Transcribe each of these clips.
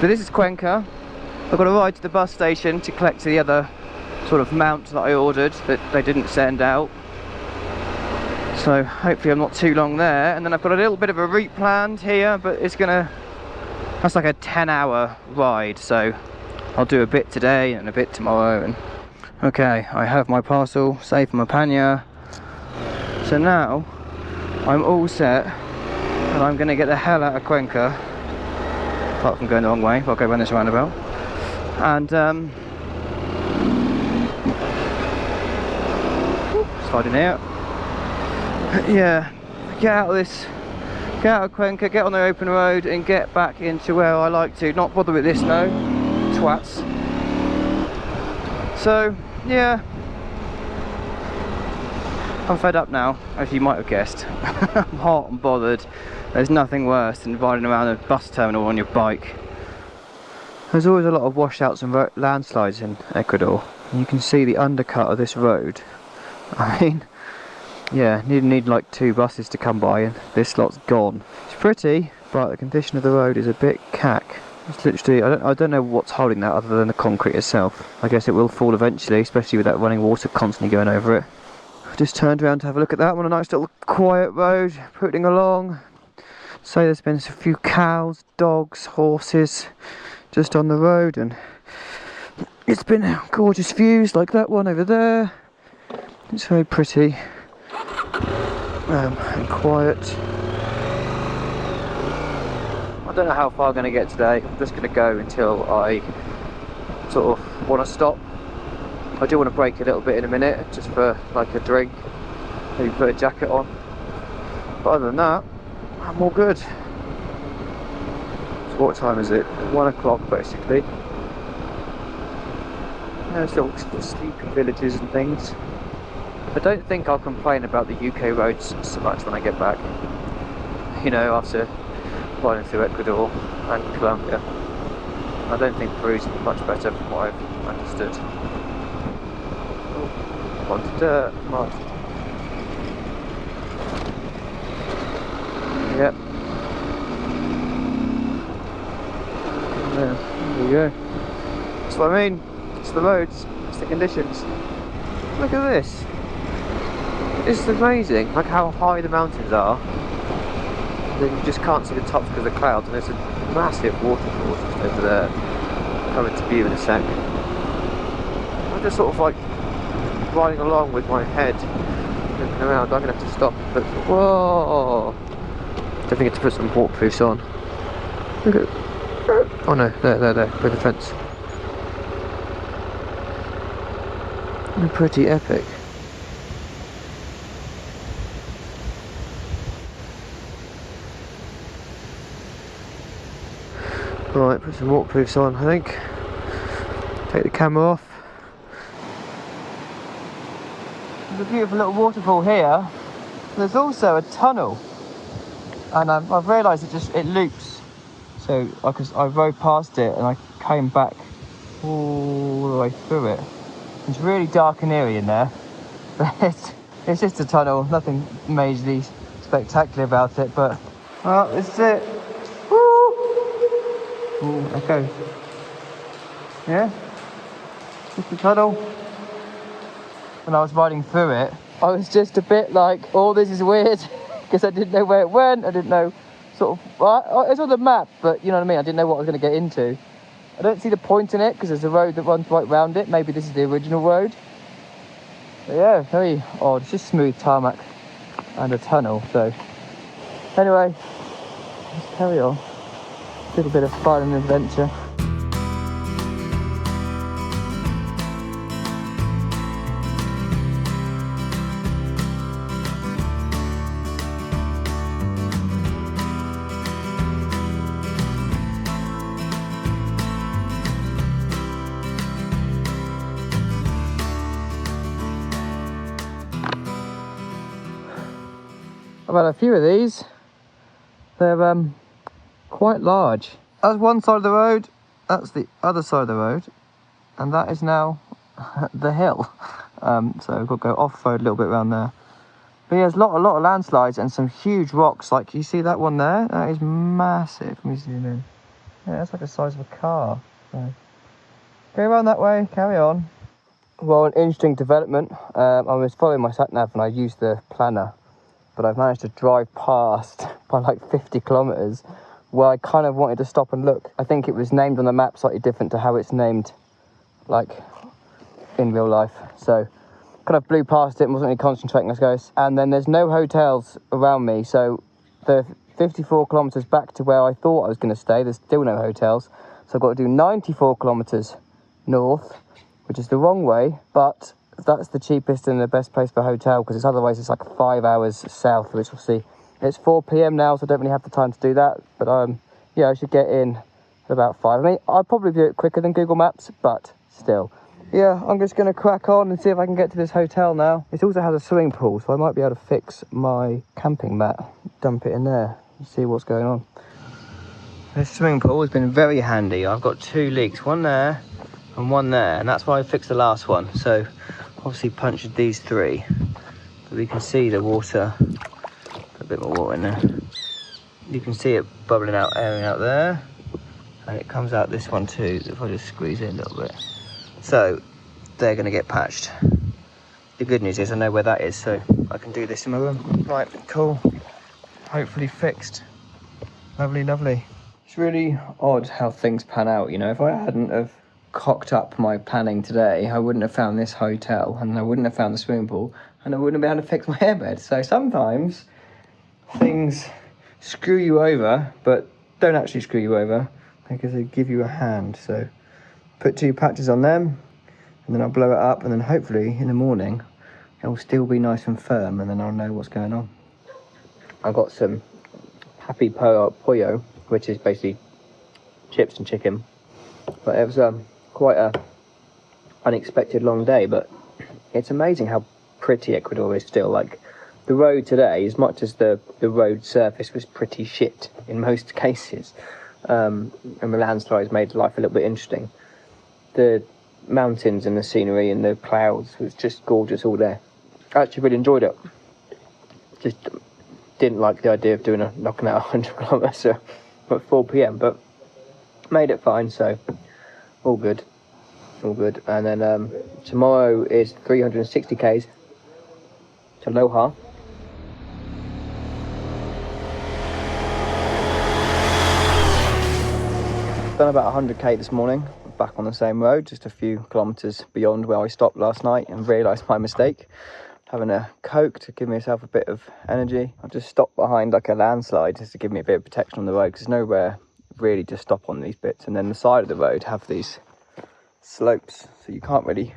So this is Cuenca. I've got to ride to the bus station to collect the other sort of mount that I ordered that they didn't send out. So hopefully I'm not too long there. And then I've got a little bit of a route planned here, but that's like a 10-hour ride. So I'll do a bit today and a bit tomorrow. And okay, I have my parcel safe in my pannier. So now I'm all set and I'm going to get the hell out of Cuenca. Apart from going the wrong way, I'll go around this roundabout. And sliding out. Yeah, get out of Cuenca, get on the open road and get back into where I like to. Not bother with this, no. Twats. So, yeah. I'm fed up now, as you might have guessed. I'm hot and bothered. There's nothing worse than riding around a bus terminal on your bike. There's always a lot of washouts and landslides in Ecuador. And you can see the undercut of this road. I mean, yeah, need like 2 buses to come by and this lot's gone. It's pretty, but the condition of the road is a bit cack. It's literally, I don't know what's holding that other than the concrete itself. I guess it will fall eventually, especially with that running water constantly going over it. I just turned around to have a look at that one, a nice little quiet road, putting along. So there's been a few cows, dogs, horses just on the road, and it's been gorgeous views like that one over there. It's very pretty and quiet. I don't know how far I'm going to get today. I'm just going to go until I sort of want to stop. I do want to break a little bit in a minute, just for like a drink, maybe put a jacket on. But other than that, I'm all good. So what time is it? 1 o'clock basically. There's little sleepy villages and things. I don't think I'll complain about the UK roads so much when I get back. You know, after riding through Ecuador and Colombia. I don't think Peru's much better from what I've understood. Oh, onto dirt, mud. Yep. There we go. That's what I mean. It's the roads, it's the conditions. Look at this. It's amazing, like how high the mountains are. And then you just can't see the tops because of the clouds, and there's a massive waterfall just over there. Coming to view in a sec. I'm just sort of like riding along with my head, looking around. I'm gonna have to stop. But whoa! I think I have to put some waterproofs on. Look at. Oh no, there, by the fence. Pretty epic. Right, put some waterproofs on, I think. Take the camera off. There's a beautiful little waterfall here. There's also a tunnel, and I've realised it loops. So I rode past it and I came back all the way through it. It's really dark and eerie in there, but it's just a tunnel, nothing majorly spectacular about it. But well, this is it. Ooh, echo. Yeah, just a tunnel. When I was riding through it, I was just a bit like, oh, this is weird, because I didn't know where it went. I didn't know it's on the map, but you know what I mean, I didn't know what I was going to get into. I don't see the point in it because there's a road that runs right round it. Maybe this is the original road. But yeah, very odd. It's just smooth tarmac and a tunnel. So anyway, let's carry on. A little bit of fun and adventure. I've had a few of these. They're quite large. That's one side of the road, that's the other side of the road, and that is now the hill. So we've got to go off-road a little bit around there. But yeah, there's a lot of landslides and some huge rocks. Like, you see that one there? That is massive. Let me zoom in. Yeah, that's like the size of a car. So. Go around that way, carry on. Well, an interesting development. I was following my sat-nav and I used the planner, but I've managed to drive past by like 50 kilometres where I kind of wanted to stop and look. I think it was named on the map slightly different to how it's named like in real life. So kind of blew past it and wasn't really concentrating, I suppose. And then there's no hotels around me, so the 54 kilometres back to where I thought I was going to stay, there's still no hotels. So I've got to do 94 kilometres north, which is the wrong way, but that's the cheapest and the best place for a hotel, because otherwise it's like 5 hours south, which we'll see. It's 4 p.m. now, so I don't really have the time to do that, but yeah, I should get in at about 5. I mean, I'll probably do it quicker than Google Maps, but still. Yeah, I'm just going to crack on and see if I can get to this hotel now. It also has a swimming pool, so I might be able to fix my camping mat, dump it in there, and see what's going on. This swimming pool has been very handy. I've got 2 leaks, one there and one there, and that's why I fixed the last one. So obviously punctured these 3, but we can see the water. Put a bit more water in there. You can see it bubbling out, airing out there, and it comes out this one too. If I just squeeze it a little bit, so they're going to get patched. The good news is I know where that is, so I can do this in my room. Right, cool. Hopefully fixed. Lovely, lovely. It's really odd how things pan out, you know. If I hadn't have cocked up my planning today, I wouldn't have found this hotel, and I wouldn't have found the swimming pool, and I wouldn't have been able to fix my airbed. So sometimes things screw you over, but don't actually screw you over, because they give you a hand. So put 2 patches on them, and then I'll blow it up, and then hopefully in the morning it'll still be nice and firm, and then I'll know what's going on. I've got some happy pollo, which is basically chips and chicken, but it was quite a unexpected long day. But it's amazing how pretty Ecuador is still. Like, the road today, as much as the road surface was pretty shit in most cases, and the landslides made life a little bit interesting, the mountains and the scenery and the clouds was just gorgeous all day. I actually really enjoyed it. Just didn't like the idea of knocking out 100 kilometres at 4 p.m, but made it fine, so all good. And then tomorrow is 360 k's to Loja. Done about 100k this morning, back on the same road, just a few kilometres beyond where I stopped last night, and realised my mistake. Having a Coke to give myself a bit of energy. I just stopped behind like a landslide just to give me a bit of protection on the road, because there's nowhere really to stop on these bits, and then the side of the road have these slopes, so you can't really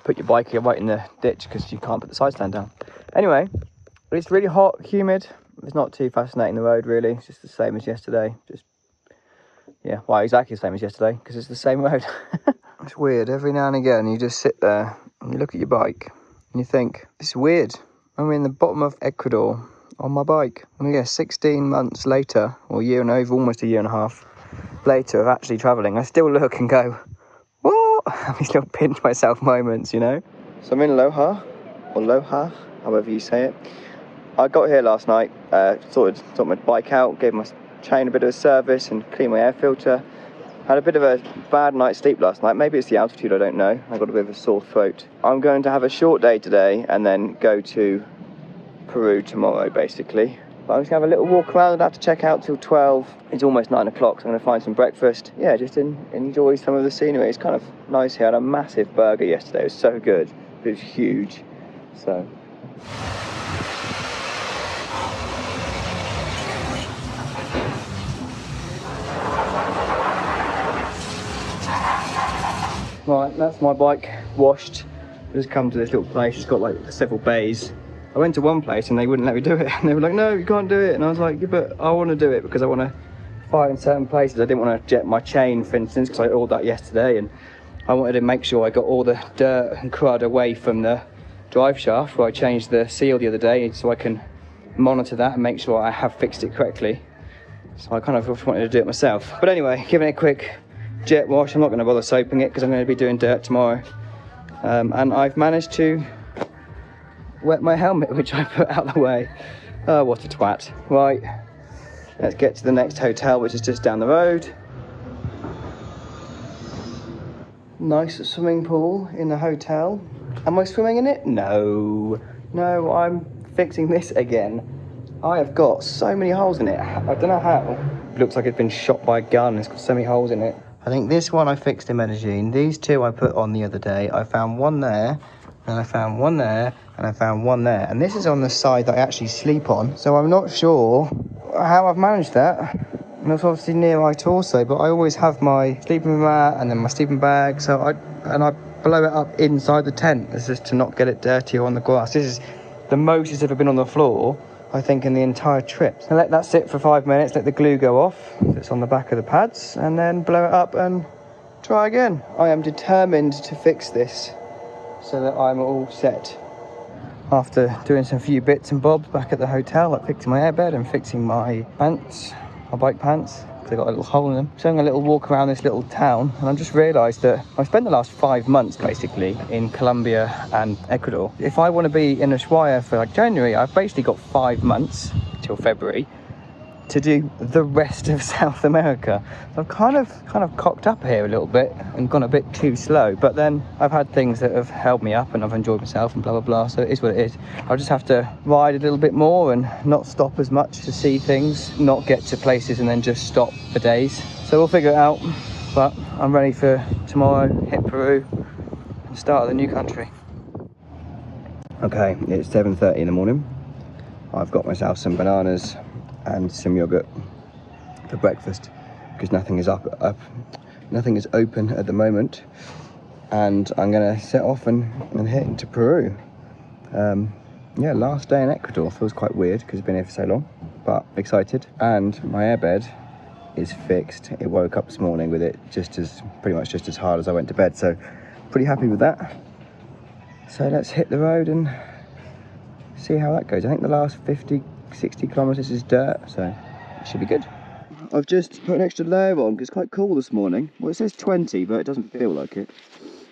put your bike right in the ditch because you can't put the side stand down. Anyway, it's really hot, humid. It's not too fascinating, the road really. It's just the same as yesterday. Just, yeah, well, exactly the same as yesterday, because it's the same road. It's weird. Every now and again you just sit there and you look at your bike and you think, it's weird. I'm in the bottom of Ecuador on my bike. And yeah, 16 months later, or almost a year and a half later of actually travelling, I still look and go, what? I still pinch myself moments, you know. So I'm in Loja, or Loja, however you say it. I got here last night, sorted my bike out, gave my chain a bit of a service and cleaned my air filter. Had a bit of a bad night's sleep last night. Maybe it's the altitude, I don't know. I got a bit of a sore throat. I'm going to have a short day today and then go to Peru tomorrow, basically. But I'm just going to have a little walk around. I don't have to check out till 12. It's almost 9 o'clock, so I'm going to find some breakfast. Yeah, just enjoy some of the scenery. It's kind of nice here. I had a massive burger yesterday. It was so good. It was huge. So... Right, that's my bike washed. I just come to this little place. It's got like several bays. I went to one place and they wouldn't let me do it. And they were like, no, you can't do it. And I was like, yeah, but I want to do it because I want to fire in certain places. I didn't want to jet my chain, for instance, because I oiled that yesterday. And I wanted to make sure I got all the dirt and crud away from the drive shaft where I changed the seal the other day, so I can monitor that and make sure I have fixed it correctly. So I kind of just wanted to do it myself. But anyway, giving it a quick jet wash. I'm not going to bother soaping it because I'm going to be doing dirt tomorrow. And I've managed to wet my helmet, which I put out the way. Oh, what a twat. Right, let's get to the next hotel, which is just down the road. Nice swimming pool in the hotel. Am I swimming in it? No. No, I'm fixing this again. I have got so many holes in it. I don't know how. It looks like it's been shot by a gun. It's got so many holes in it. I think this one I fixed in Medellin. These two I put on the other day. I found one there, and I found one there, and I found one there. And this is on the side that I actually sleep on. So I'm not sure how I've managed that. And it's obviously near my torso, but I always have my sleeping mat and then my sleeping bag. So I blow it up inside the tent. It's just to not get it dirty or on the grass. This is the most it's ever been on the floor, I think, in the entire trip. So let that sit for 5 minutes, let the glue go off that's on the back of the pads, and then blow it up and try again. I am determined to fix this so that I'm all set. After doing some few bits and bobs back at the hotel, like fixing my airbed and fixing my pants, my bike pants, because they got a little hole in them. So I'm having a little walk around this little town, and I just realised that I've spent the last 5 months basically in Colombia and Ecuador. If I want to be in Ushuaia for like January, I've basically got 5 months till February to do the rest of South America. So I've kind of cocked up here a little bit and gone a bit too slow, but then I've had things that have held me up and I've enjoyed myself and blah blah blah, so it is what it is. I'll just have to ride a little bit more and not stop as much to see things, not get to places and then just stop for days. So we'll figure it out, but I'm ready for tomorrow, hit Peru and start the new country. Okay, it's 7:30 in the morning. I've got myself some bananas and some yogurt for breakfast because nothing is nothing is open at the moment, and I'm gonna set off and head into Peru. Yeah, last day in Ecuador. Feels quite weird because I've been here for so long, but excited. And my airbed is fixed. It woke up this morning with it pretty much just as hard as I went to bed, so pretty happy with that. So let's hit the road and see how that goes. I think the last 50-60 kilometers is dirt, so it should be good. I've just put an extra layer on because it's quite cool this morning. Well, it says 20, but it doesn't feel like it.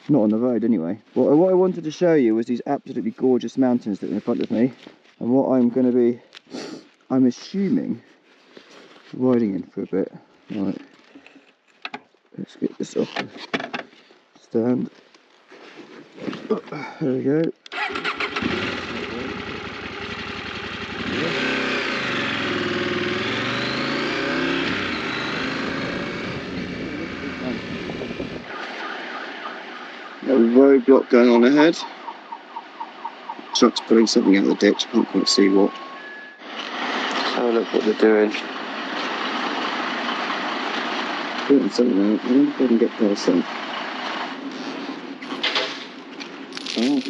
Not on the road anyway. What I wanted to show you was these absolutely gorgeous mountains that are in front of me, and what I'm assuming riding in for a bit. Right, let's get this off the stand. There we go. A roadblock going on ahead. Truck's pulling something out of the ditch, I can't quite see what. Oh, look what they're doing. Putting something out, I wonder if I can get past them. Oh,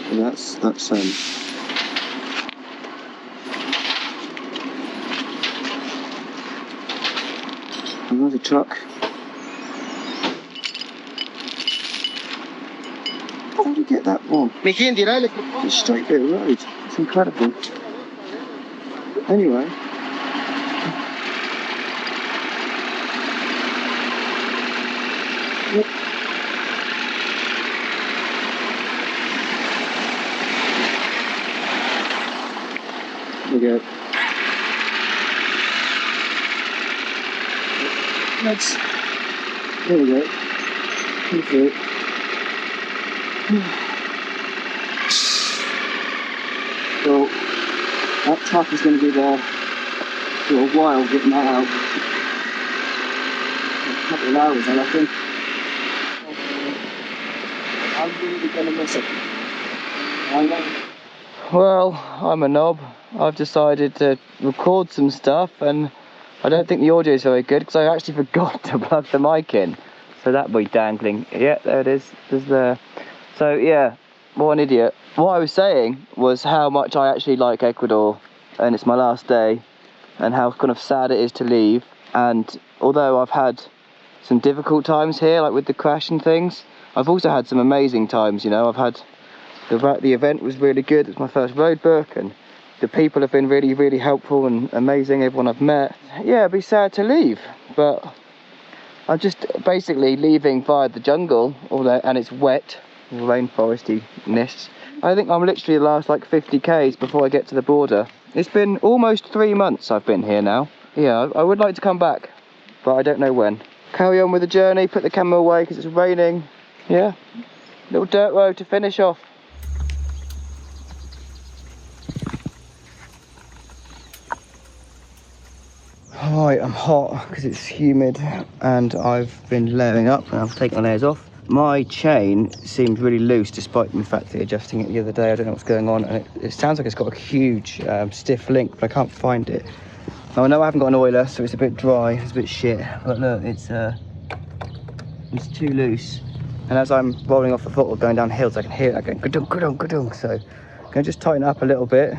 and that's another truck. How did you get that one? It's a straight bit of road. It's incredible. Anyway. Yep. There we go. There we go. Okay. So that truck is going to be there for a while getting that out. A couple of hours, I reckon. I'm really going to miss it. I know. Well, I'm a knob. I've decided to record some stuff, and I don't think the audio is very good because I actually forgot to plug the mic in. So that'll be dangling. Yeah, there it is. There's there. So yeah, what an idiot. What I was saying was how much I actually like Ecuador, and it's my last day, and how kind of sad it is to leave. And although I've had some difficult times here, like with the crash and things, I've also had some amazing times, you know. I've had the event was really good. It's my first road book, and the people have been really, really helpful and amazing, everyone I've met. Yeah, it'd be sad to leave, but I'm just basically leaving via the jungle, and it's wet, rainforesty-ness. I think I'm literally the last like 50 k's before I get to the border. It's been almost 3 months I've been here now. Yeah, I would like to come back, but I don't know when. carry on with the journey, put the camera away because it's raining. Yeah, little dirt road to finish off. Right, I'm hot because it's humid and I've been layering up and I've taken my layers off. My chain seemed really loose despite the fact that adjusting it the other day. I don't know what's going on, and it sounds like it's got a huge stiff link, but I can't find it. Now I know I haven't got an oiler, so it's a bit dry, it's a bit shit, but look, it's too loose. And as I'm rolling off the footwall going down hills, I can hear it going ga-dunk, ga-dunk, ga-dunk. So I'm going to just tighten it up a little bit.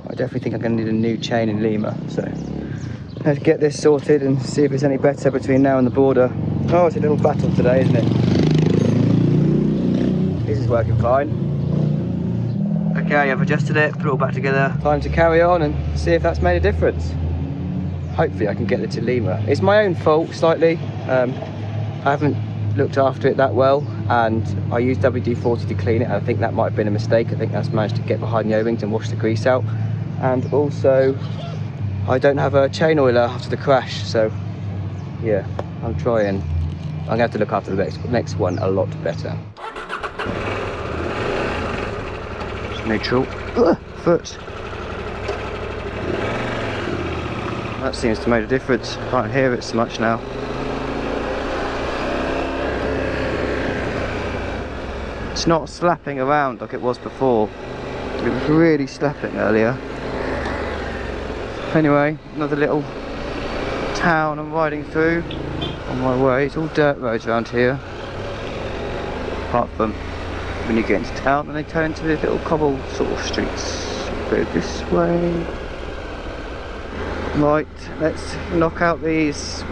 I definitely think I'm going to need a new chain in Lima, so let's get this sorted and see if it's any better between now and the border. Oh, it's a little battle today, isn't it? This is working fine. Okay, I've adjusted it, put it all back together. Time to carry on and see if that's made a difference. Hopefully I can get it to Lima. It's my own fault, slightly. I haven't looked after it that well, and I used WD-40 to clean it. I think that might have been a mistake. I think that's managed to get behind the O-rings and wash the grease out. And also, I don't have a chain oiler after the crash, so yeah, I'm trying. I'm gonna have to look after the next one a lot better. Neutral. Foot. That seems to make a difference. I can't hear it so much now. It's not slapping around like it was before. It was really slapping earlier. Anyway, another little town I'm riding through on my way. It's all dirt roads around here, apart from when you get into town and they turn into these little cobble sort of streets. Go this way. Right, let's knock out these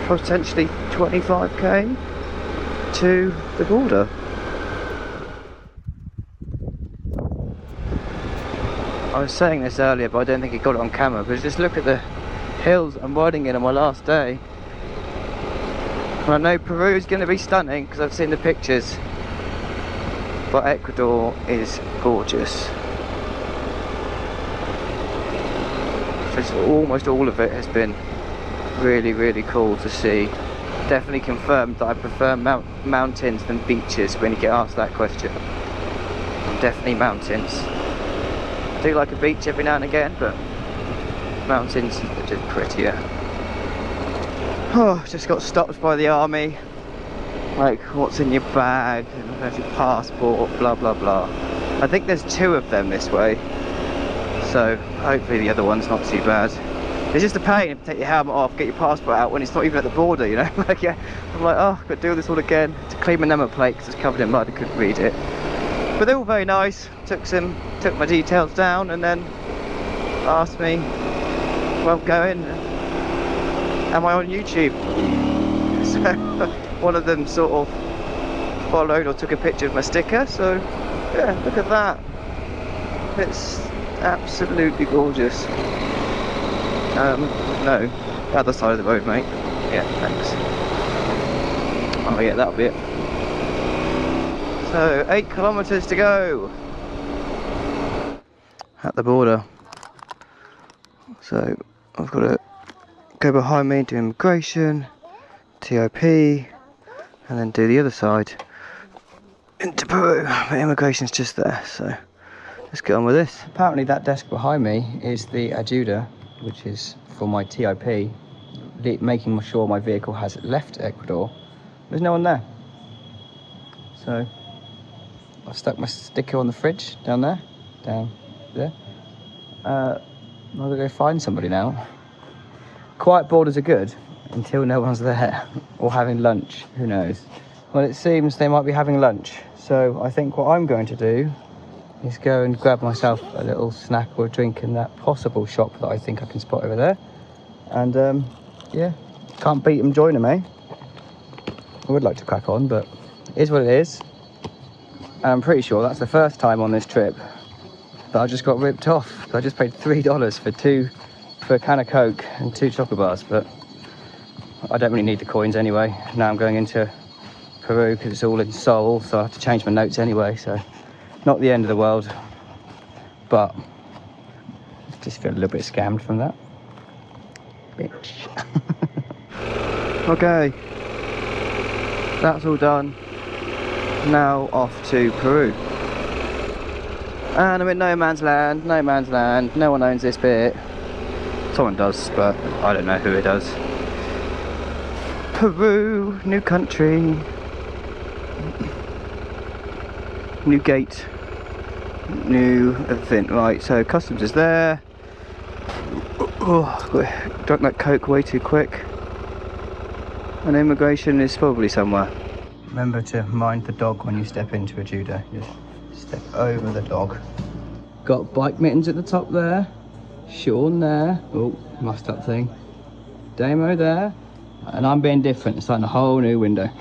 potentially 25k to the border. I was saying this earlier, but I don't think I got it on camera, but just look at the hills I'm riding in on my last day. And I know Peru is going to be stunning because I've seen the pictures, but Ecuador is gorgeous. Just almost all of it has been really, really cool to see. Definitely confirmed that I prefer mountains than beaches when you get asked that question. Definitely mountains. I do like a beach every now and again, but mountains are just prettier. Oh, just got stopped by the army. Like, what's in your bag? Where's your passport? Blah blah blah. I think there's 2 of them this way, so hopefully the other one's not too bad. It's just a pain to take your helmet off, get your passport out when it's not even at the border, you know. Like, yeah, I'm like, oh, I've got to do this all again. To clean my number plate because it's covered in mud, I couldn't read it. But they're all very nice. Took my details down and then asked me where I'm going. Am I on YouTube? So one of them sort of followed or took a picture of my sticker. So yeah, look at that. It's absolutely gorgeous. No, the other side of the road, mate. Yeah, thanks. Oh yeah, that'll be it. So 8 kilometers to go at the border. So I've got to go behind me, do immigration, TOP, and then do the other side into Peru. But immigration's just there, so let's get on with this. Apparently that desk behind me is the Ajuda, which is for my TOP, making sure my vehicle has left Ecuador. There's no one there. So I've stuck my sticker on the fridge down there. I'm gonna go find somebody now. Quiet borders are good until no one's there or having lunch, who knows. Well, it seems they might be having lunch, so I think what I'm going to do is go and grab myself a little snack or a drink in that possible shop that I think I can spot over there. And yeah, can't beat them, join them, eh? I would like to crack on, but it is what it is. And I'm pretty sure that's the first time on this trip that I just got ripped off. I just paid $3 for a can of Coke and 2 chocolate bars, but I don't really need the coins anyway. Now I'm going into Peru because it's all in Sol, so I have to change my notes anyway, so not the end of the world, but just feel a little bit scammed from that. Bitch. Okay, that's all done. Now off to Peru. And I'm in no man's land, no man's land. No one owns this bit. Someone does, but I don't know who it does. Peru, new country. New gate. New event. Right, so customs is there. Oh, drank that Coke way too quick. And immigration is probably somewhere. Remember to mind the dog when you step into a judo. Just step over the dog. Got bike mittens at the top there. Sean there. Oh, mussed up thing. Damo there. And I'm being different. It's like a whole new window.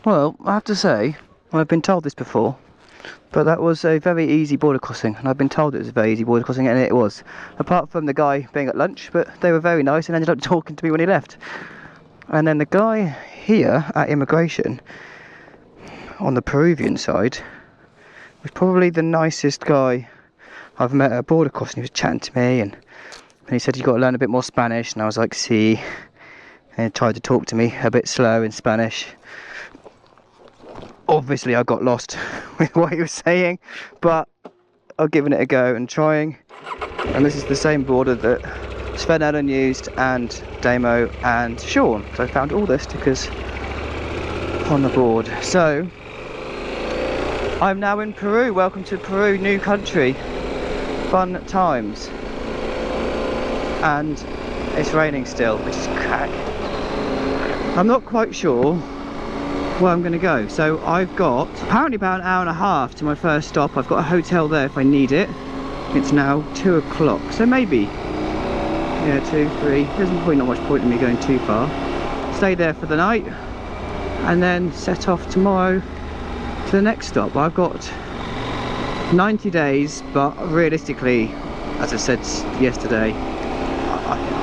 Well, I have to say, I've been told this before, but that was a very easy border crossing, and I've been told it was a very easy border crossing, and it was. Apart from the guy being at lunch, but they were very nice and ended up talking to me when he left. And then the guy here at immigration, on the Peruvian side, was probably the nicest guy I've met at a border crossing. He was chatting to me, and he said you've got to learn a bit more Spanish, and I was like, sí. And he tried to talk to me a bit slow in Spanish. Obviously I got lost with what he was saying, but I've given it a go and trying. And this is the same border that Sven Allen used, and Damo and Sean. So I found all their stickers on the board. So I'm now in Peru. Welcome to Peru, new country, fun times. And it's raining still, which is crack. I'm not quite sure where I'm going to go. So I've got apparently about an hour and a half to my first stop. I've got a hotel there if I need it. It's now 2 o'clock, so maybe, yeah, 2, 3. There's probably not much point in me going too far. Stay there for the night and then set off tomorrow to the next stop. I've got 90 days, but realistically, as I said yesterday,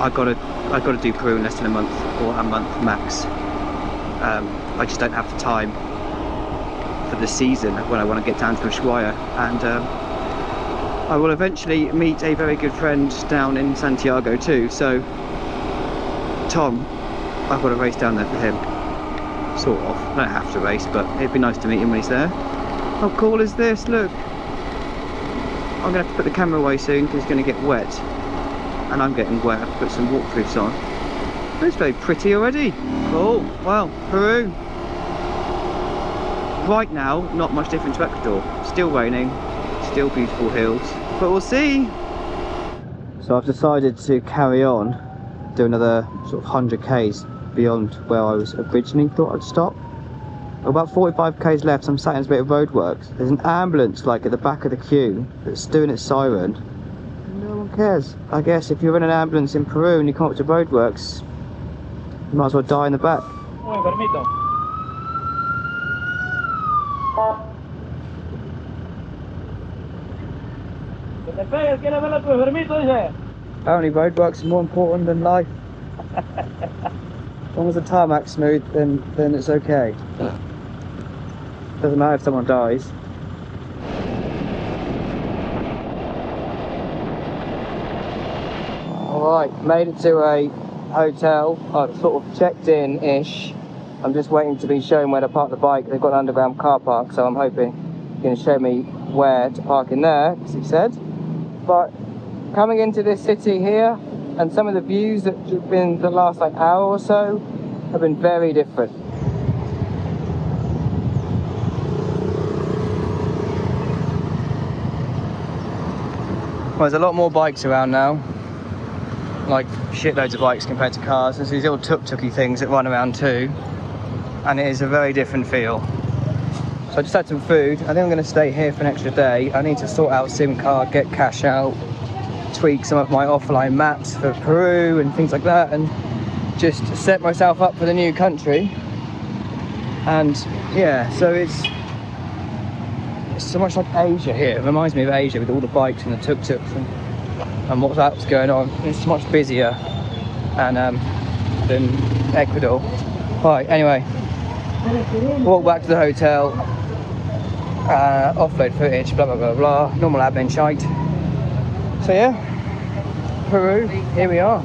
I've got to do Peru in less than a month, or a month max. I just don't have the time for the season when I want to get down to Ushuaia, and I will eventually meet a very good friend down in Santiago too. So Tom, I've got a race down there for him, sort of. I don't have to race, but it'd be nice to meet him when he's there. How cool is this? Look, I'm gonna have to put the camera away soon because it's going to get wet, and I'm getting wet. I have to put some waterproofs on. It's very pretty already. Cool. Well, Peru. Right now, not much different to Ecuador. Still raining, still beautiful hills, but we'll see. So I've decided to carry on, do another sort of 100 k's beyond where I was originally thought I'd stop. About 45 k's left. I'm sat in a bit of roadworks. There's an ambulance like at the back of the queue that's doing its siren. No one cares. I guess if you're in an ambulance in Peru and you come up to roadworks, you might as well die in the back. Apparently roadworks are more important than life. As long as the tarmac's smooth, then it's okay. Doesn't matter if someone dies. Alright, made it to a hotel. I've sort of checked in-ish. I'm just waiting to be shown where to park the bike. They've got an underground car park, so I'm hoping he's going to show me where to park in there, as he said. But coming into this city here, and some of the views that have been the last like hour or so have been very different. Well, there's a lot more bikes around now, like shitloads of bikes compared to cars. There's these little tuk-tuky things that run around too, and it is a very different feel. So I just had some food. I think I'm going to stay here for an extra day. I need to sort out SIM card, get cash out, tweak some of my offline maps for Peru and things like that, and just set myself up for the new country. And yeah, so it's so much like Asia here. It reminds me of Asia with all the bikes and the tuk-tuks and what's going on. It's much busier and than Ecuador. Right, anyway, walk back to the hotel, offload footage, blah blah blah blah, normal admin shite. So yeah, Peru, here we are.